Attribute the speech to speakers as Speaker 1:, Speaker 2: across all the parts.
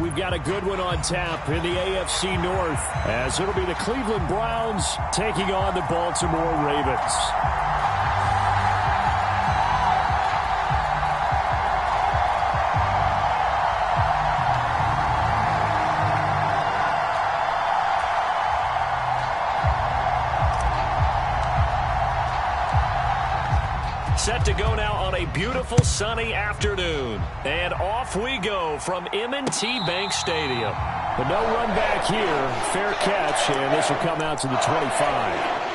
Speaker 1: we've got a good one on tap in the AFC North, as it'll be the Cleveland Browns taking on the Baltimore Ravens. Set to go now on a beautiful sunny afternoon. And off we go from M&T Bank Stadium. But no run back here. Fair catch, and this will come out to the 25.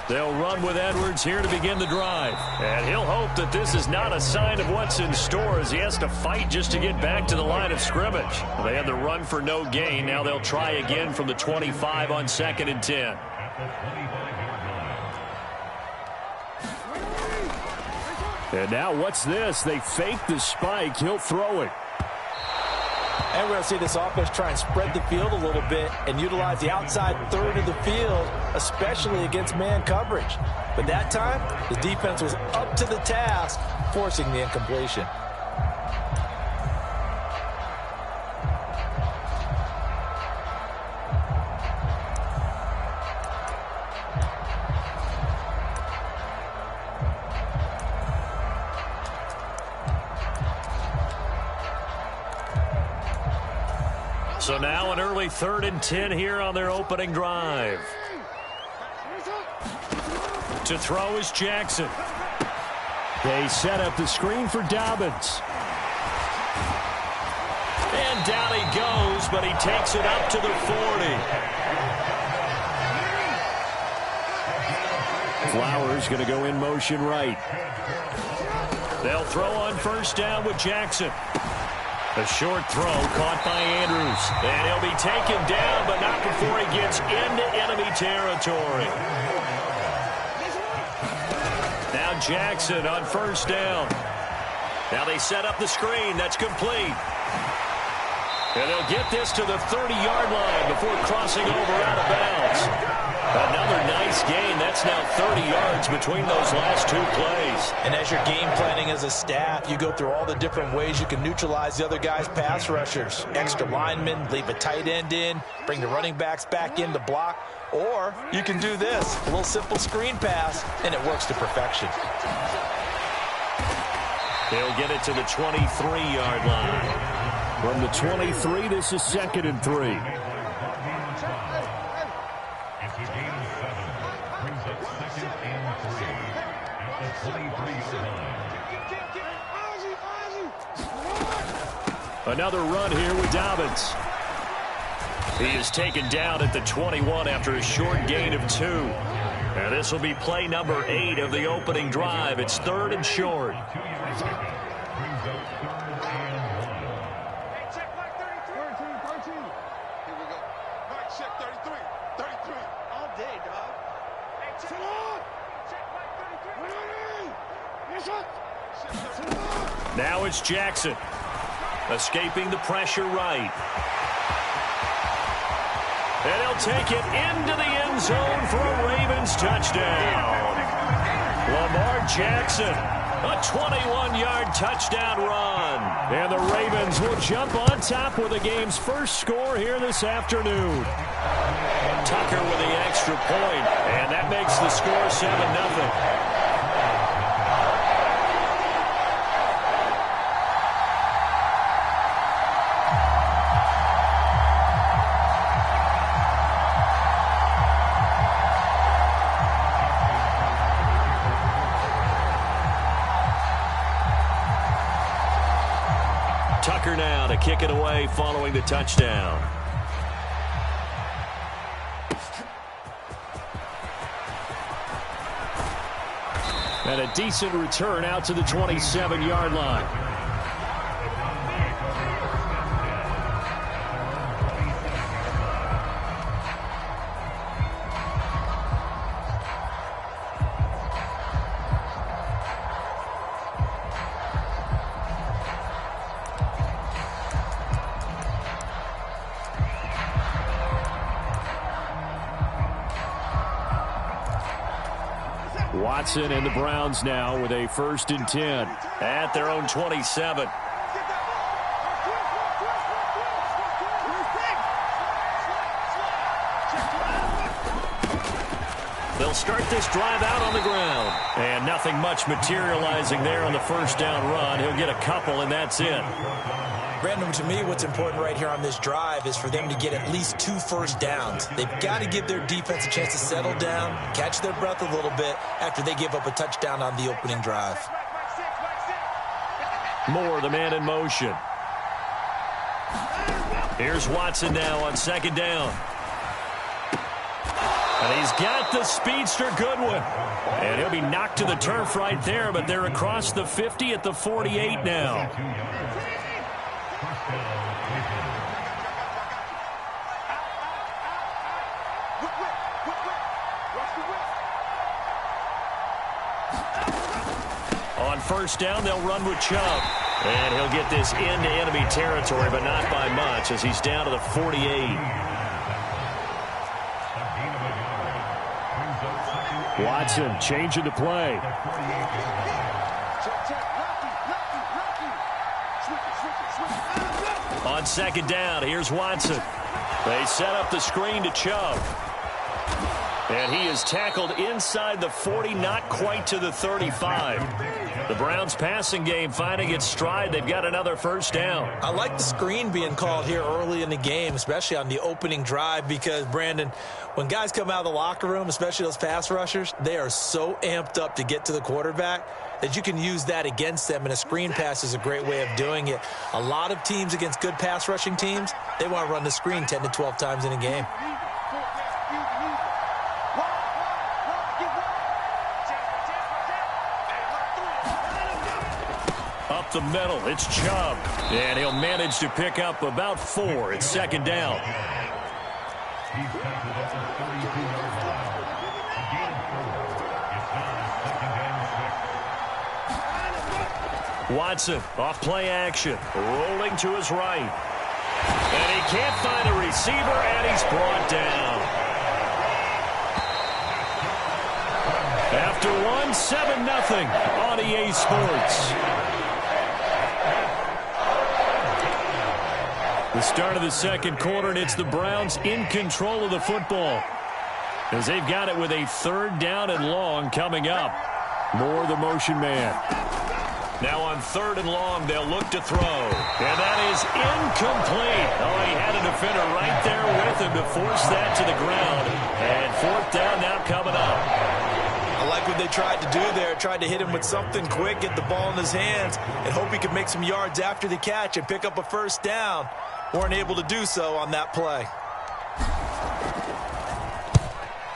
Speaker 1: They'll run with Edwards here to begin the drive. And he'll hope that this is not a sign of what's in store, as he has to fight just to get back to the line of scrimmage. They had the run for no gain. Now they'll try again from the 25 on 2nd and 10. And now what's this? They fake the spike. He'll throw it.
Speaker 2: And we're going to see this offense try and spread the field a little bit and utilize the outside third of the field, especially against man coverage. But that time, the defense was up to the task, forcing the incompletion.
Speaker 1: So now an early 3rd and 10 here on their opening drive. To throw is Jackson. They set up the screen for Dobbins. And down he goes, but he takes it up to the 40. Flowers going to go in motion right. They'll throw on 1st down with Jackson. A short throw caught by Andrews. And he'll be taken down, but not before he gets into enemy territory. Now Jackson on 1st down. Now they set up the screen. That's complete. And they'll get this to the 30-yard line before crossing over out of bounds. Another nice gain. That's now 30 yards between those last 2 plays.
Speaker 2: And as you're game planning as a staff, you go through all the different ways you can neutralize the other guy's pass rushers. Extra linemen, leave a tight end in, bring the running backs back in to block. Or you can do this, a little simple screen pass, and it works to perfection.
Speaker 1: They'll get it to the 23-yard line. From the 23, this is 2nd and 3. Another run here with Dobbins. He is taken down at the 21 after a short gain of 2. And this will be play number 8 of the opening drive. It's 3rd and short. Now it's Jackson, escaping the pressure right. And he'll take it into the end zone for a Ravens touchdown. Lamar Jackson, a 21-yard touchdown run. And the Ravens will jump on top with the game's first score here this afternoon. Tucker with the extra point, and that makes the score 7-0. Tucker now to kick it away following the touchdown. And a decent return out to the 27-yard line. Watson and the Browns now with a 1st and 10 at their own 27. They'll start this drive out on the ground. And nothing much materializing there on the 1st down run. He'll get a couple, and that's it.
Speaker 2: Brandon, to me, what's important right here on this drive is for them to get at least 2 first downs. They've got to give their defense a chance to settle down, catch their breath a little bit after they give up a touchdown on the opening drive.
Speaker 1: Moore, the man in motion. Here's Watson now on 2nd down. And he's got the speedster Goodwin. And he'll be knocked to the turf right there, but they're across the 50 at the 48 now. On 1st down, they'll run with Chubb. And he'll get this into enemy territory, but not by much as he's down to the 48. Watson changing the play. On 2nd down, here's Watson. They set up the screen to Chubb. And he is tackled inside the 40, not quite to the 35. The Browns passing game finding its stride. They've got another 1st down.
Speaker 2: I like the screen being called here early in the game, especially on the opening drive, because, Brandon, when guys come out of the locker room, especially those pass rushers, they are so amped up to get to the quarterback that you can use that against them, and a screen pass is a great way of doing it. A lot of teams against good pass rushing teams, they want to run the screen 10 to 12 times in a game.
Speaker 1: Up the middle, it's Chubb. And he'll manage to pick up about 4. It's 2nd down. Watson off play action, rolling to his right. And he can't find a receiver, and he's brought down. After one, 7-0 on EA Sports. The start of the 2nd quarter, and it's the Browns in control of the football as they've got it with a 3rd down and long coming up. Moore, the motion man. Now on 3rd and long, they'll look to throw. And that is incomplete. Oh, he had a defender right there with him to force that to the ground. And 4th down now coming up.
Speaker 2: I like what they tried to do there. Tried to hit him with something quick, get the ball in his hands, and hope he could make some yards after the catch and pick up a 1st down. Weren't able to do so on that play.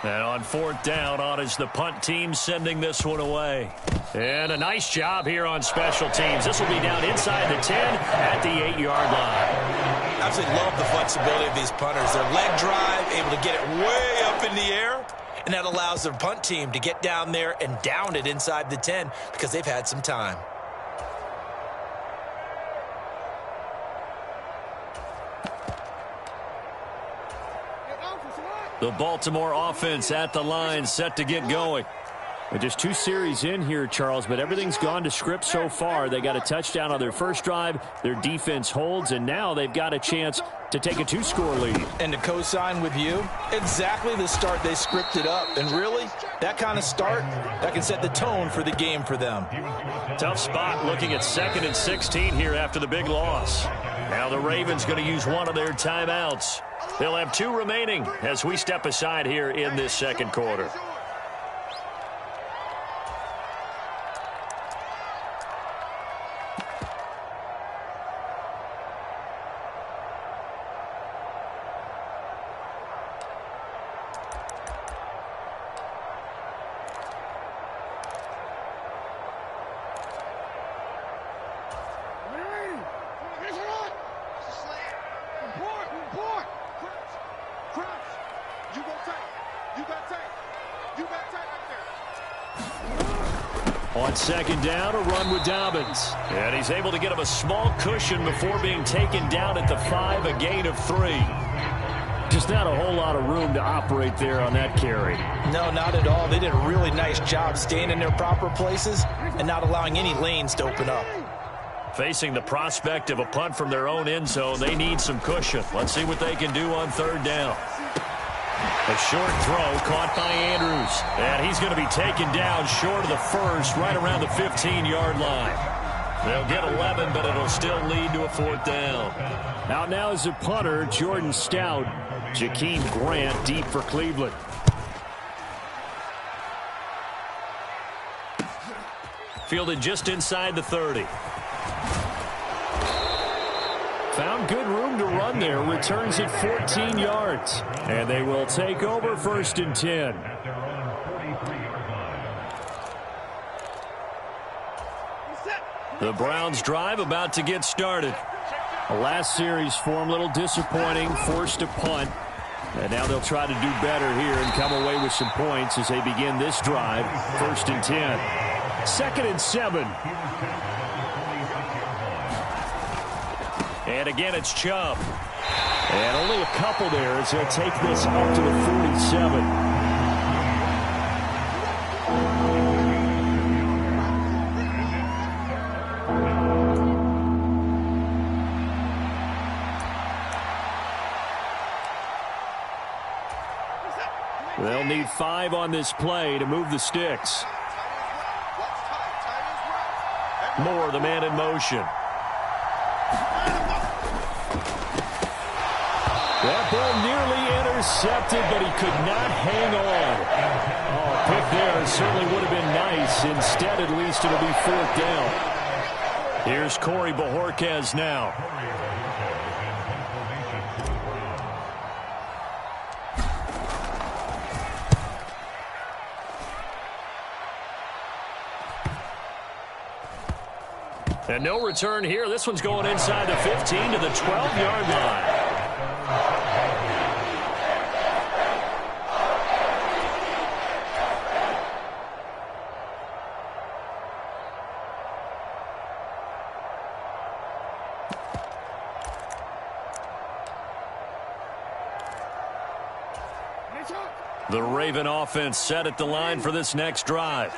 Speaker 1: And on 4th down, on is the punt team sending this one away. And a nice job here on special teams. This will be down inside the 10 at the 8-yard line.
Speaker 2: Absolutely love the flexibility of these punters. Their leg drive, able to get it way up in the air, and that allows their punt team to get down there and down it inside the 10 because they've had some time.
Speaker 1: The Baltimore offense at the line, set to get going. And just 2 series in here, Charles, but everything's gone to script so far. They got a touchdown on their first drive. Their defense holds, and now they've got a chance to take a 2-score lead.
Speaker 2: And to co-sign with you, exactly the start they scripted up. And really, that kind of start, that can set the tone for the game for them.
Speaker 1: Tough spot looking at 2nd and 16 here after the big loss. Now the Ravens going to use one of their timeouts. They'll have 2 remaining as we step aside here in this 2nd quarter. On second down, a run with Dobbins. And he's able to get him a small cushion before being taken down at the 5, a gain of 3. Just not a whole lot of room to operate there on that carry.
Speaker 2: No, not at all. They did a really nice job staying in their proper places and not allowing any lanes to open up.
Speaker 1: Facing the prospect of a punt from their own end zone, they need some cushion. Let's see what they can do on third down. A short throw caught by Andrews. And he's going to be taken down short of the first, right around the 15-yard line. They'll get 11, but it'll still lead to a 4th down. Out now is the punter, Jordan Stout. Jakeem Grant deep for Cleveland. Fielded just inside the 30. Found good room to run there. Returns it 14 yards. And they will take over 1st and 10. The Browns drive about to get started. The last series for them, a little disappointing. Forced a punt. And now they'll try to do better here and come away with some points as they begin this drive. 1st and 10. 2nd and 7. And again, it's Chubb. And only a couple there as he'll take this up to the 47. They'll need 5 on this play to move the sticks. Moore, the man in motion. That ball nearly intercepted, but he could not hang on. Oh, a pick there certainly would have been nice. Instead, at least it'll be 4th down. Here's Corey Bojorquez now. And no return here. This one's going inside the 15 to the 12-yard line. The Raven offense set at the line for this next drive.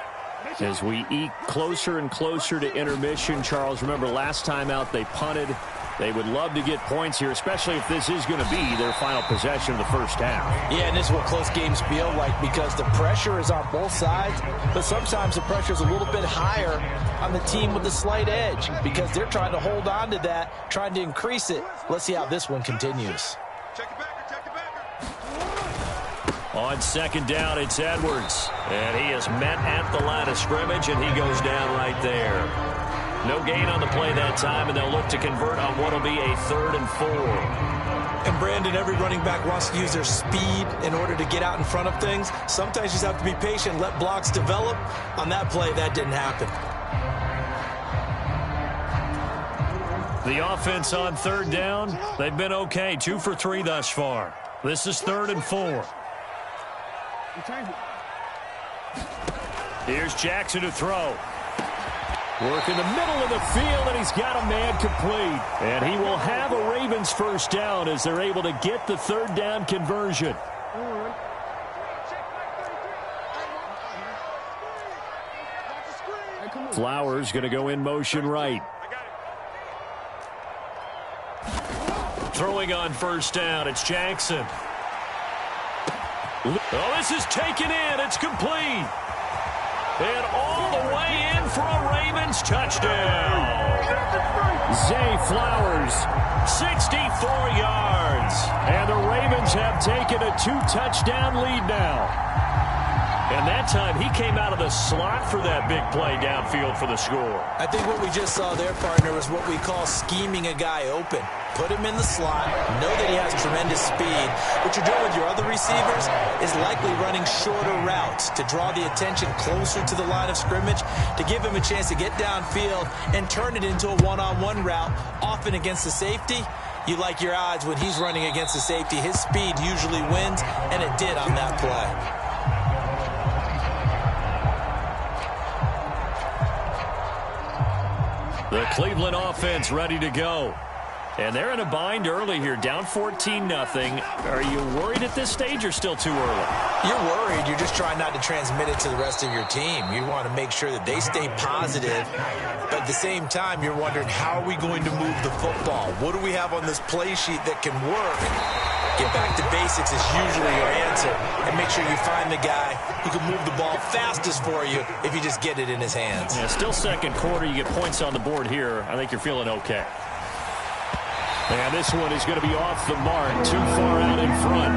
Speaker 1: As we eke closer and closer to intermission, Charles, remember last time out they punted. They would love to get points here, especially if this is going to be their final possession of the first half.
Speaker 2: Yeah, and this is what close games feel like because the pressure is on both sides, but sometimes the pressure is a little bit higher on the team with the slight edge because they're trying to hold on to that, trying to increase it. Let's see how this one continues.
Speaker 1: On second down, it's Edwards. And he is met at the line of scrimmage, and he goes down right there. No gain on the play that time, and they'll look to convert on what will be a 3rd and 4.
Speaker 2: And, Brandon, every running back wants to use their speed in order to get out in front of things. Sometimes you just have to be patient, let blocks develop. On that play, that didn't happen.
Speaker 1: The offense on 3rd down, they've been okay. 2 for 3 thus far. This is 3rd and 4. Here's Jackson to throw. Work in the middle of the field, and he's got a man complete. And he will have a Ravens first down as they're able to get the 3rd down conversion. Flowers going to go in motion right. Throwing on first down, it's Jackson. Oh, this is taken in. It's complete. And all the way in for a Ravens touchdown. Zay Flowers, 64 yards. And the Ravens have taken a 2-touchdown lead now. And that time he came out of the slot for that big play downfield for the score.
Speaker 2: I think what we just saw there, partner, was what we call scheming a guy open. Put him in the slot, know that he has tremendous speed. What you're doing with your other receivers is likely running shorter routes to draw the attention closer to the line of scrimmage, to give him a chance to get downfield and turn it into a one-on-one route, often against the safety. You like your odds when he's running against the safety. His speed usually wins, and it did on that play.
Speaker 1: The Cleveland offense ready to go. And they're in a bind early here, down 14-0. Are you worried at this stage or still too early?
Speaker 2: You're worried. You're just trying not to transmit it to the rest of your team. You want to make sure that they stay positive. But at the same time, you're wondering, how are we going to move the football? What do we have on this play sheet that can work? Get back to basics is usually your answer. And make sure you find the guy who can move the ball fastest for you if you just get it in his hands.
Speaker 1: Yeah, still second quarter. You get points on the board here. I think you're feeling okay. And this one is going to be off the mark, too far out in front.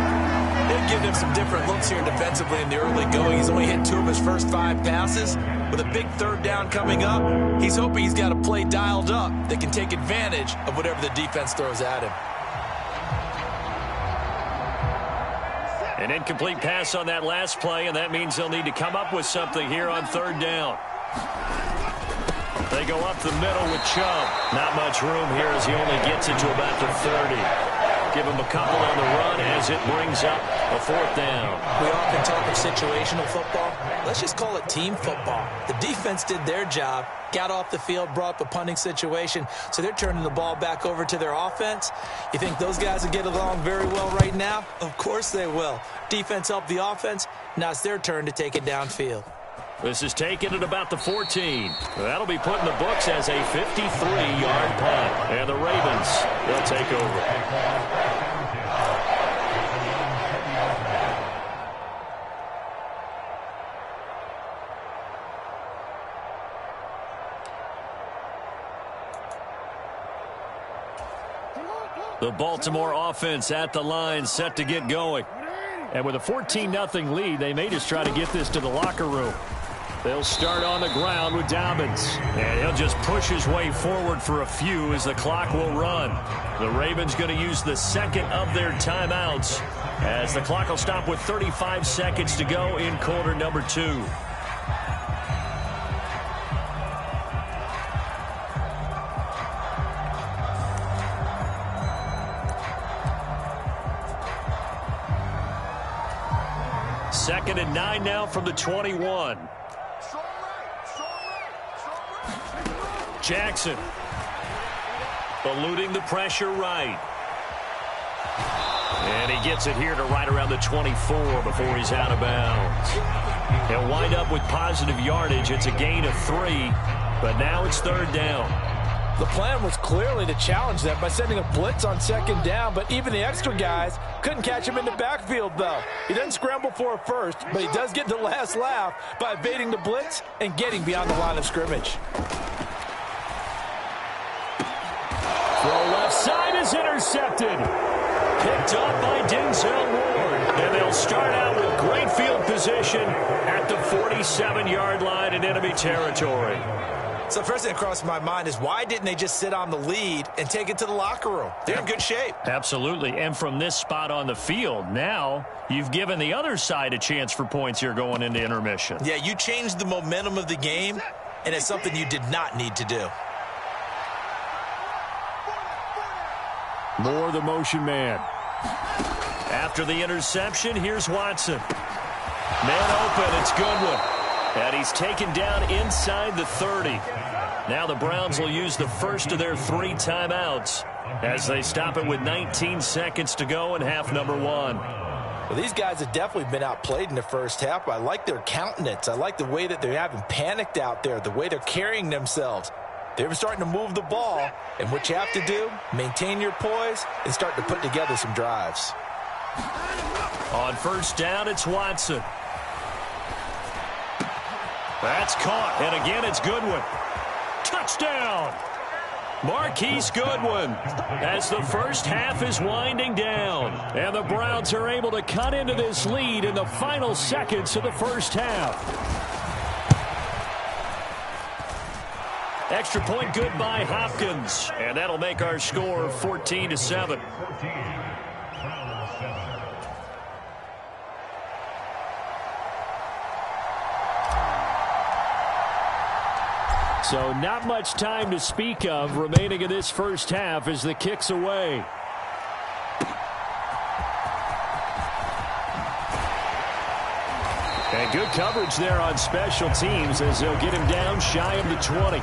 Speaker 2: They've given him some different looks here defensively in the early going. He's only hit 2 of his first 5 passes. With a big third down coming up, he's hoping he's got a play dialed up that can take advantage of whatever the defense throws at him.
Speaker 1: An incomplete pass on that last play, and that means they'll need to come up with something here on third down. They go up the middle with Chubb. Not much room here as he only gets it to about the 30. Give him a couple on the run as it brings up a fourth down.
Speaker 2: We often talk of situational football. Let's just call it team football. The defense did their job, got off the field, brought up a punting situation, so they're turning the ball back over to their offense. You think those guys will get along very well right now? Of course they will. Defense helped the offense. Now it's their turn to take it downfield.
Speaker 1: This is taken at about the 14. That'll be put in the books as a 53-yard punt. And the Ravens, they'll take over. The Baltimore offense at the line, set to get going. And with a 14-0 lead, they may just try to get this to the locker room. They'll start on the ground with Dobbins. And he'll just push his way forward for a few as the clock will run. The Ravens going to use the second of their timeouts as the clock will stop with 35 seconds to go in quarter number 2. Second and 9 now from the 21. Jackson eluding the pressure right. And he gets it here to right around the 24 before he's out of bounds. He'll wind up with positive yardage. It's a gain of 3, but now it's third down.
Speaker 2: The plan was clearly to challenge them by sending a blitz on second down, but even the extra guys couldn't catch him in the backfield, though. He doesn't scramble for a first, but he does get the last laugh by evading the blitz and getting beyond the line of scrimmage.
Speaker 1: Throw left side is intercepted. Picked up by Denzel Ward. And they'll start out with great field position at the 47-yard line in enemy territory.
Speaker 2: So the first thing that crossed my mind is, why didn't they just sit on the lead and take it to the locker room? They're in good shape.
Speaker 1: Absolutely. And from this spot on the field, now you've given the other side a chance for points here going into intermission.
Speaker 2: Yeah, you changed the momentum of the game, and it's something you did not need to do.
Speaker 1: More the motion man. After the interception, here's Watson. Man open, it's Goodwin. And he's taken down inside the 30. Now the Browns will use the first of their 3 timeouts as they stop it with 19 seconds to go in half number 1.
Speaker 2: Well, these guys have definitely been outplayed in the first half, but I like their countenance. I like the way that they're having panicked out there, the way they're carrying themselves. They're starting to move the ball, and what you have to do, maintain your poise and start to put together some drives.
Speaker 1: On first down, it's Watson. That's caught, and again it's Goodwin. Touchdown! Marquise Goodwin as the first half is winding down. And the Browns are able to cut into this lead in the final seconds of the first half. Extra point good by Hopkins. And that'll make our score 14-7. So not much time to speak of remaining in this first half as the kick's away. And good coverage there on special teams as they'll get him down shy of the 20.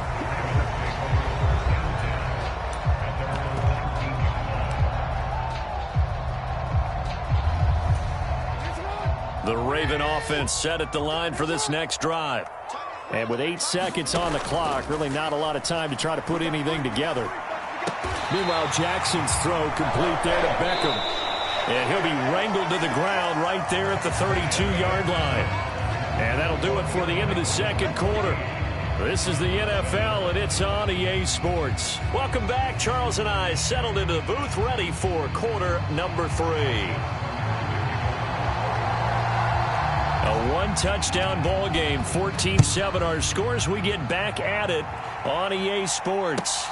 Speaker 1: Raven offense set at the line for this next drive.
Speaker 3: And with 8 seconds on the clock, really not a lot of time to try to put anything together. Meanwhile, Jackson's throw complete there to Beckham.
Speaker 1: And he'll be wrangled to the ground right there at the 32-yard line. And that'll do it for the end of the second quarter. This is the NFL, and it's on EA Sports. Welcome back. Charles and I settled into the booth, ready for quarter number 3. A one-touchdown ball game, 14-7 our scores. We get back at it on EA Sports.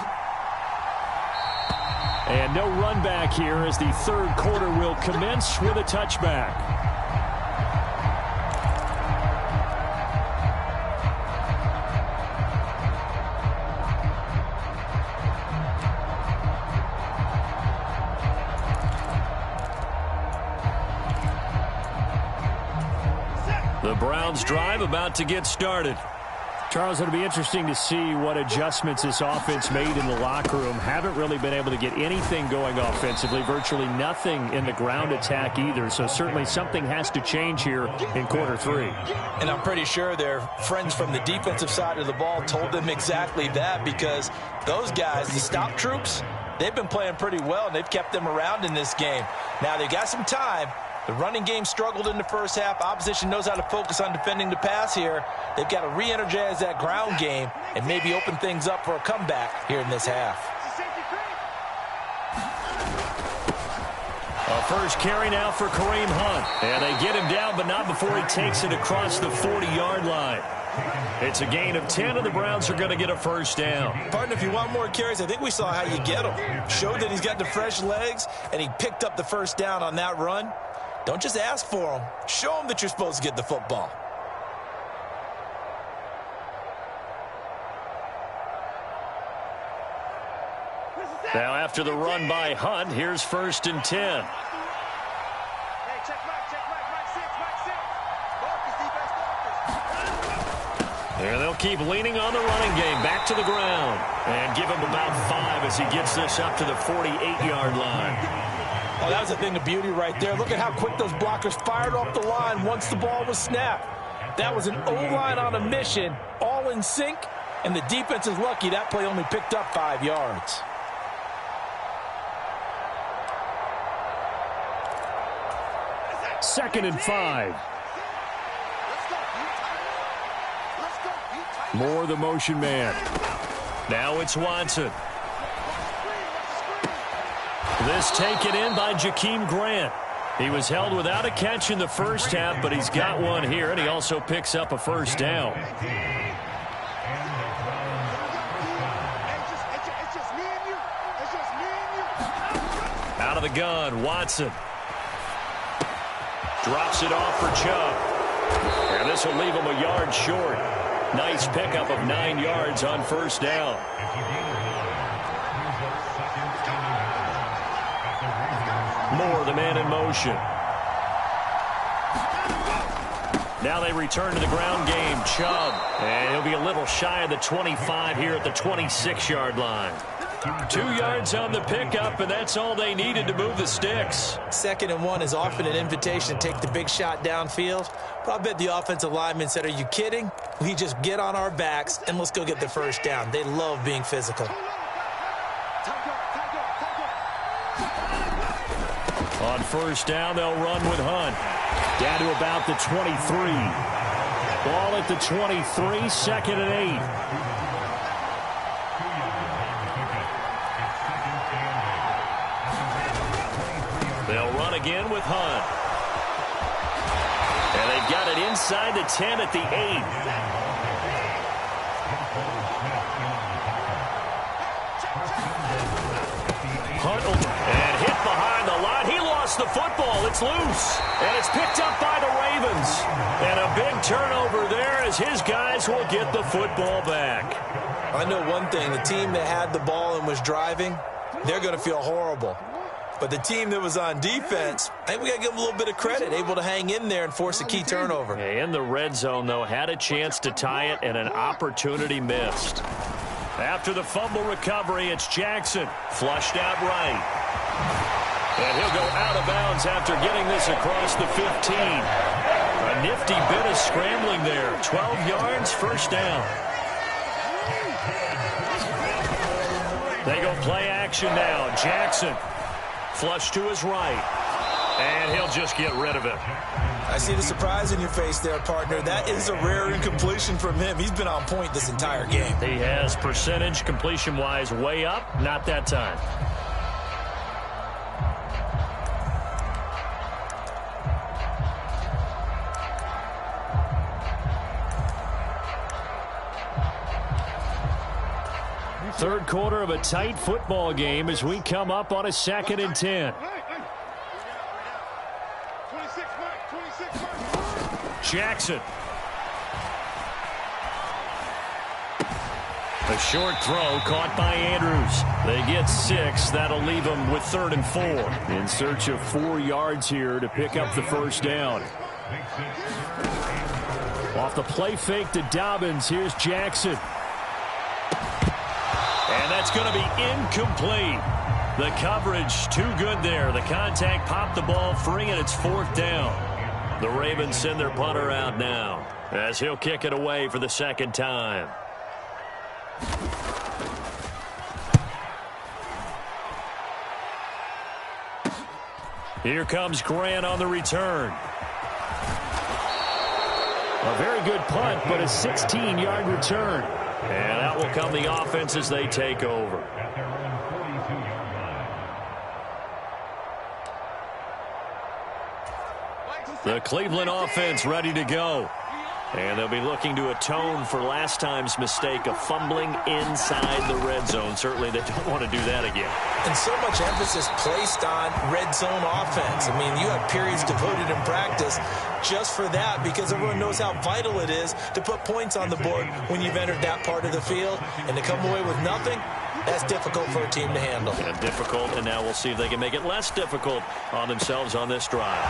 Speaker 1: And no run back here as the third quarter will commence with a touchback. The Browns drive about to get started.
Speaker 3: Charles, it'll be interesting to see what adjustments this offense made in the locker room. Haven't really been able to get anything going offensively, virtually nothing in the ground attack either. So certainly something has to change here in quarter 3.
Speaker 2: And I'm pretty sure their friends from the defensive side of the ball told them exactly that, because those guys, the stop troops, they've been playing pretty well, and they've kept them around in this game. Now, they got some time. The running game struggled in the first half. Opposition knows how to focus on defending the pass here. They've got to re-energize that ground game and maybe open things up for a comeback here in this half.
Speaker 1: A first carry now for Kareem Hunt. And they get him down, but not before he takes it across the 40-yard line. It's a gain of 10, and the Browns are going to get a first down.
Speaker 2: Partner, if you want more carries, I think we saw how you get them. Showed that he's got the fresh legs, and he picked up the first down on that run. Don't just ask for them. Show them that you're supposed to get the football.
Speaker 1: Now after the run by Hunt, here's 1st and 10. And they'll keep leaning on the running game. Back to the ground. And give him about 5 as he gets this up to the 48-yard line.
Speaker 2: Oh, that was a thing of beauty right there. Look at how quick those blockers fired off the line once the ball was snapped. That was an O-line on a mission, all in sync, and the defense is lucky that play only picked up 5 yards.
Speaker 3: Second and 5. Moore, the motion man.
Speaker 1: Now it's Watson. This taken in by Jakeem Grant. He was held without a catch in the first half, but he's got one here, and he also picks up a first down. Out of the gun, Watson. Drops it off for Chubb. And this will leave him a yard short. Nice pickup of 9 yards on first down. Moore, the man in motion. Now they return to the ground game. Chubb. And he'll be a little shy of the 25 here at the 26-yard line. 2 yards on the pickup, and that's all they needed to move the sticks.
Speaker 2: 2nd and 1 is often an invitation to take the big shot downfield. But I bet the offensive linemen said, are you kidding? We just get on our backs and let's go get the first down. They love being physical.
Speaker 1: On first down, they'll run with Hunt.
Speaker 3: Down to about the 23.
Speaker 1: Ball at the 23, 2nd and 8. They'll run again with Hunt. And they've got it inside the 10 at the 8. Hunt and hit behind the line. He lost the football. It's loose. And it's picked up by the Ravens. And a big turnover there as his guys will get the football back.
Speaker 2: I know one thing. The team that had the ball and was driving, they're going to feel horrible. But the team that was on defense, I think we got to give them a little bit of credit, able to hang in there and force a key turnover.
Speaker 1: In the red zone, though, had a chance to tie it and an opportunity missed. After the fumble recovery, it's Jackson. Flushed out right. And he'll go out of bounds after getting this across the 15. A nifty bit of scrambling there. 12 yards, first down. They go play action now. Jackson flush to his right. And he'll just get rid of it.
Speaker 2: I see the surprise in your face there, partner. That is a rare incompletion from him. He's been on point this entire game.
Speaker 1: He has percentage completion-wise way up. Not that time. Third quarter of a tight football game as we come up on a 2nd and 10. Jackson. A short throw caught by Andrews. They get 6. That'll leave them with 3rd and 4. In search of 4 yards here to pick up the first down. Off the play fake to Dobbins. Here's Jackson. And that's going to be incomplete. The coverage too good there. The contact popped the ball free, and it's 4th down. The Ravens send their punter out now as he'll kick it away for the 2nd time. Here comes Grant on the return. A very good punt, but a 16-yard return. And out will come the offense as they take over. The Cleveland offense ready to go. And they'll be looking to atone for last time's mistake of fumbling inside the red zone. Certainly they don't want to do that again.
Speaker 2: And so much emphasis placed on red zone offense. I mean, you have periods devoted in practice just for that because everyone knows how vital it is to put points on the board when you've entered that part of the field. And to come away with nothing, that's difficult for a team to handle.
Speaker 1: Yeah, difficult, and now we'll see if they can make it less difficult on themselves on this drive.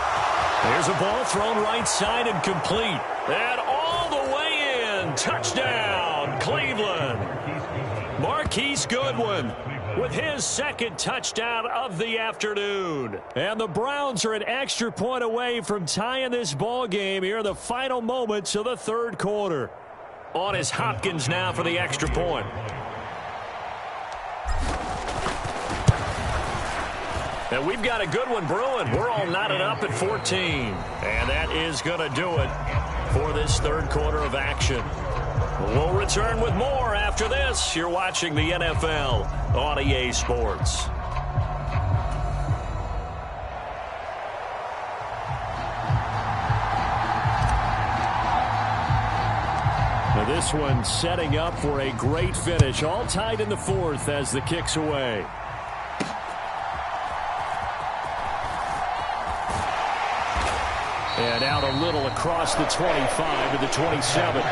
Speaker 1: There's a ball thrown right side and complete. And all the way in. Touchdown, Cleveland. Marquise Goodwin with his 2nd touchdown of the afternoon. And the Browns are an extra point away from tying this ball game here in the final moments of the 3rd quarter. On is Hopkins now for the extra point. And we've got a good one brewing. We're all knotted up at 14. And that is going to do it for this 3rd quarter of action. We'll return with more after this. You're watching the NFL on EA Sports. Now this one setting up for a great finish. All tied in the 4th as the kick's away. And out a little across the 25 to the 27.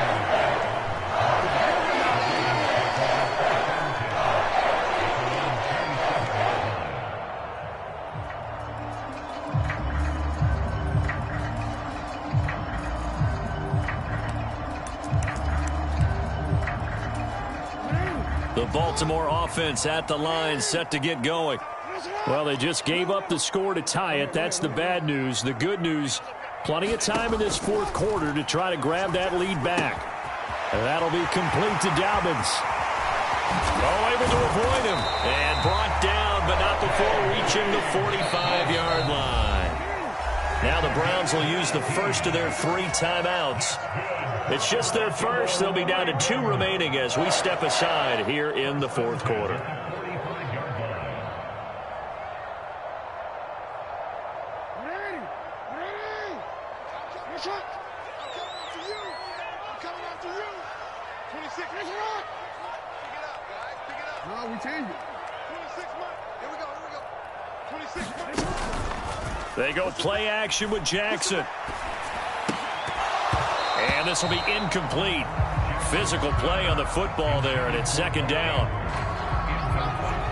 Speaker 1: The Baltimore offense at the line, set to get going. Well, they just gave up the score to tie it. That's the bad news. The good news, plenty of time in this 4th quarter to try to grab that lead back. And that'll be complete to Dobbins. Oh, able to avoid him. And brought down, but not before reaching the 45-yard line. Now the Browns will use the first of their 3 timeouts. It's just their first. They'll be down to 2 remaining as we step aside here in the 4th quarter. They go play action with Jackson. And this will be incomplete. Physical play on the football there, and it's 2nd down.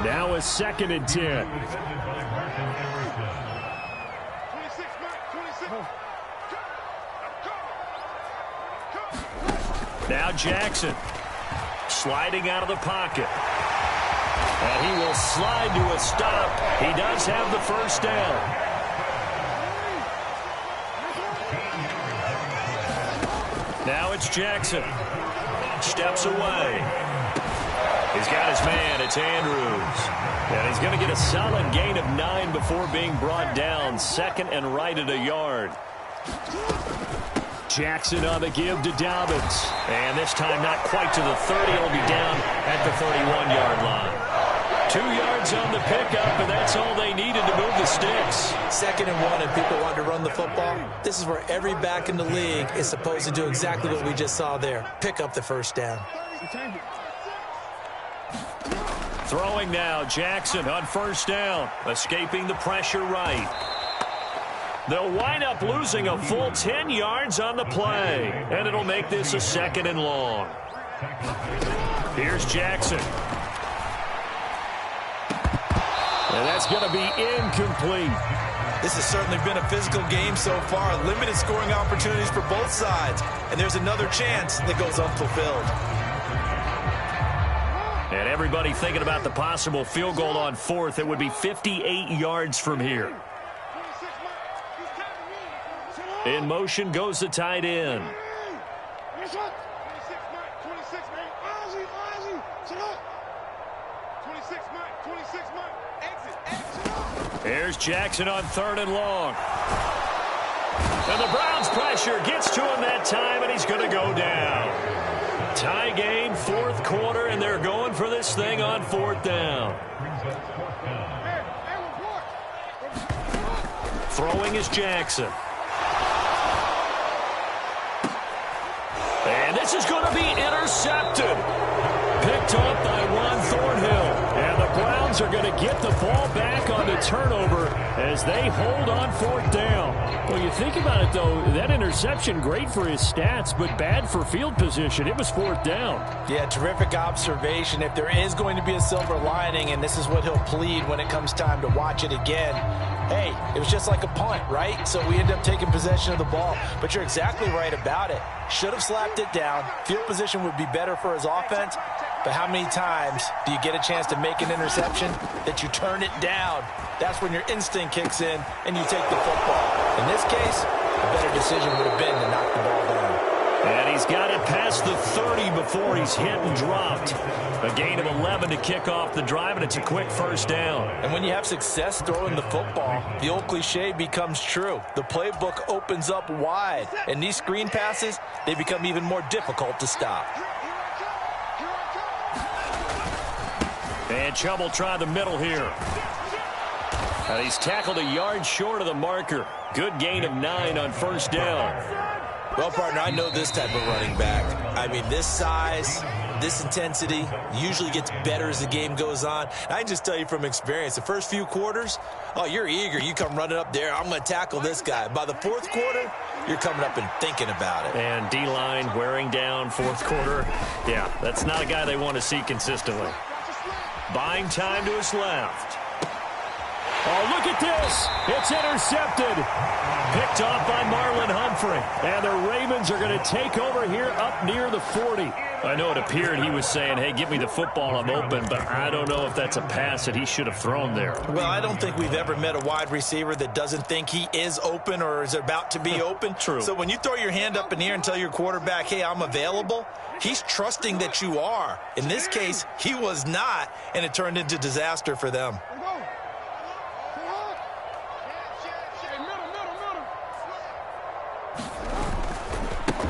Speaker 1: Now a 2nd and 10. Now Jackson sliding out of the pocket. And he will slide to a stop. He does have the first down. Now it's Jackson. Steps away. He's got his man. It's Andrews. And he's going to get a solid gain of 9 before being brought down. Second and right at a yard. Jackson on the give to Dobbins. And this time not quite to the 30. He'll be down at the 31-yard line. 2 yards on the pickup, and that's all they needed to move the sticks.
Speaker 2: 2nd and 1, and people want to run the football. This is where every back in the league is supposed to do exactly what we just saw there. Pick up the first down.
Speaker 1: Throwing now, Jackson on first down. Escaping the pressure right. They'll wind up losing a full 10 yards on the play, and it'll make this a 2nd and long. Here's Jackson. And that's going to be incomplete.
Speaker 2: This has certainly been a physical game so far. Limited scoring opportunities for both sides. And there's another chance that goes unfulfilled.
Speaker 1: And everybody thinking about the possible field goal on 4th. It would be 58 yards from here. In motion goes the tight end. Here's Jackson on 3rd and long. And the Browns pressure gets to him that time, and he's going to go down. Tie game, 4th quarter, and they're going for this thing on 4th down. Throwing is Jackson. And this is going to be intercepted. Picked up by Juan Thornhill. And the Browns are going to get the ball back on the turnover as they hold on 4th down. Well, you think about it, though, that interception, great for his stats, but bad for field position. It was 4th down.
Speaker 2: Yeah, terrific observation. If there is going to be a silver lining, and this is what he'll plead when it comes time to watch it again, hey, it was just like a punt, right? So we end up taking possession of the ball. But you're exactly right about it. Should have slapped it down. Field position would be better for his offense. But how many times do you get a chance to make an interception that you turn it down? That's when your instinct kicks in and you take the football. In this case, a better decision would have been to knock the ball down.
Speaker 1: And he's got it past the 30 before he's hit and dropped. A gain of 11 to kick off the drive, and it's a quick first down.
Speaker 2: And when you have success throwing the football, the old cliche becomes true. The playbook opens up wide, and these screen passes, they become even more difficult to stop.
Speaker 1: And Chubb will try the middle here. And he's tackled a yard short of the marker. Good gain of 9 on first down.
Speaker 2: Well, partner, I know this type of running back. I mean, this size, this intensity usually gets better as the game goes on. And I can just tell you from experience, the first few quarters, oh, you're eager. You come running up there, I'm going to tackle this guy. By the 4th quarter, you're coming up and thinking about it.
Speaker 1: And D-line wearing down 4th quarter. Yeah, that's not a guy they want to see consistently. Buying time to his left. Oh, look at this. It's intercepted. Picked off by Marlon Humphrey. And the Ravens are going to take over here up near the 40. I know it appeared he was saying, hey, give me the football, I'm open, but I don't know if that's a pass that he should have thrown there.
Speaker 2: Well, I don't think we've ever met a wide receiver that doesn't think he is open or is about to be open.
Speaker 1: True.
Speaker 2: So when you throw your hand up in the air and tell your quarterback, hey, I'm available, he's trusting that you are. In this case, he was not, and it turned into disaster for them.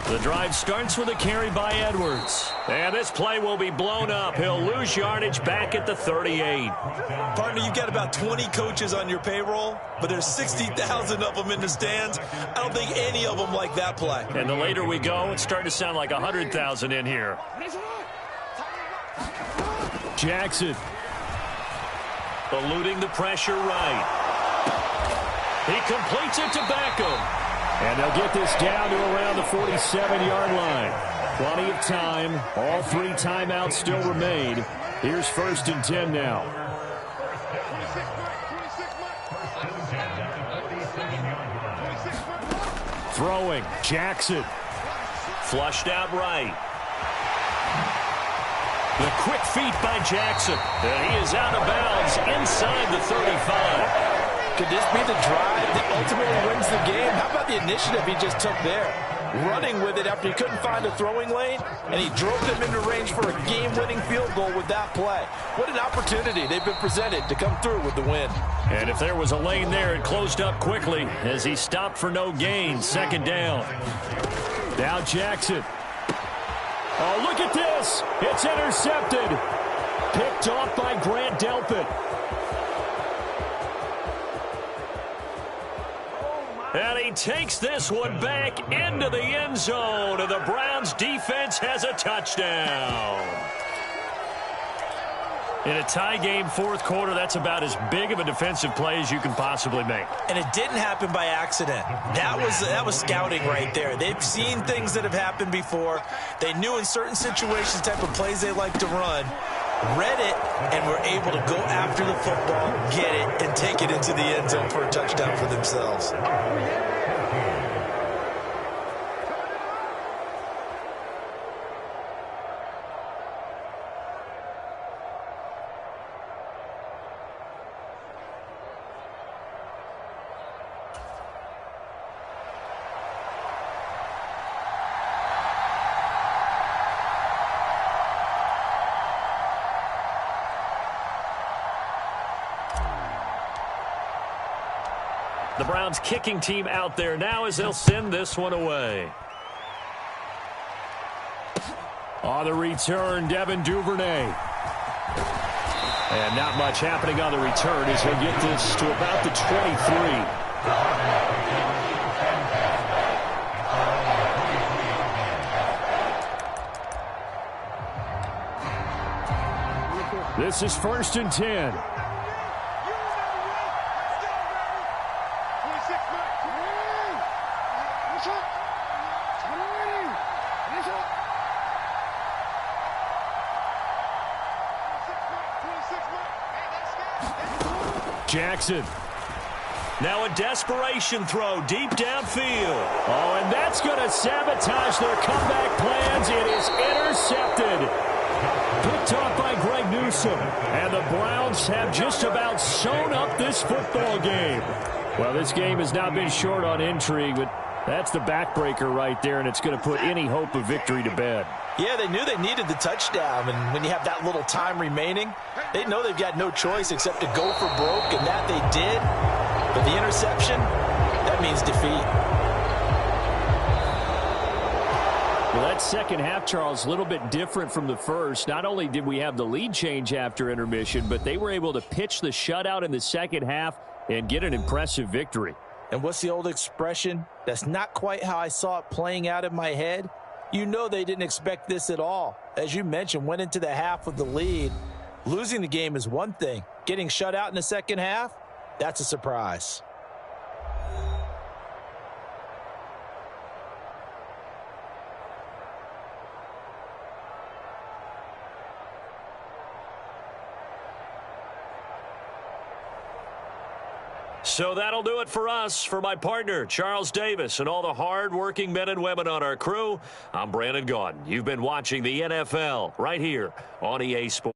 Speaker 1: The drive starts with a carry by Edwards. And this play will be blown up. He'll lose yardage back at the 38.
Speaker 2: Partner, you've got about 20 coaches on your payroll, but there's 60,000 of them in the stands. I don't think any of them like that play.
Speaker 1: And the later we go, it's starting to sound like 100,000 in here. Jackson. Eluding the pressure right. He completes it to Beckham. And they'll get this down to around the 47-yard line. Plenty of time. All 3 timeouts still remain. Here's 1st and 10 now. Throwing. Jackson. Flushed out right. The quick feet by Jackson. And he is out of bounds inside the 35.
Speaker 2: Could this be the drive that ultimately wins the game? How about the initiative he just took there? running with it after he couldn't find a throwing lane, and he drove them into range for a game-winning field goal with that play. What an opportunity they've been presented to come through with the win.
Speaker 3: And if there was a lane there, it closed up quickly as he stopped for no gain. Second down. Now Jackson. Oh, look at this. It's intercepted. Picked off by Grant Delpit. And he takes this one back into the end zone, and the Browns defense has a touchdown. In a tie game, fourth quarter, that's about as big of a defensive play as you can possibly make.
Speaker 2: And it didn't happen by accident. That was scouting right there. They've seen things that have happened before. They knew in certain situations the type of plays they like to run, read it, and were able to go after the football, get it, and take it into the end zone for a touchdown for themselves.
Speaker 3: The Browns kicking team out there now as they'll send this one away. On the return, Devin Duvernay. And not much happening on the return as he'll get this to about the 23. This is 1st and 10. Jackson. Now a desperation throw deep downfield. Oh, and that's going to sabotage their comeback plans. It is intercepted. Picked off by Greg Newsome. And the Browns have just about sewn up this football game. Well, this game has now been short on intrigue, but that's the backbreaker right there, and it's going to put any hope of victory to bed.
Speaker 2: Yeah, they knew they needed the touchdown, and when you have that little time remaining, they know they've got no choice except to go for broke, and that they did. But the interception, that means defeat.
Speaker 3: Well, that second half, Charles, a little bit different from the first. Not only did we have the lead change after intermission, but they were able to pitch the shutout in the second half and get an impressive victory.
Speaker 2: And what's the old expression? That's not quite how I saw it playing out in my head. You know they didn't expect this at all. As you mentioned, went into the half with the lead. Losing the game is one thing. Getting shut out in the second half, that's a surprise.
Speaker 1: So that'll do it for us. For my partner, Charles Davis, and all the hard-working men and women on our crew, I'm Brandon Gaudin. You've been watching the NFL right here on EA Sports.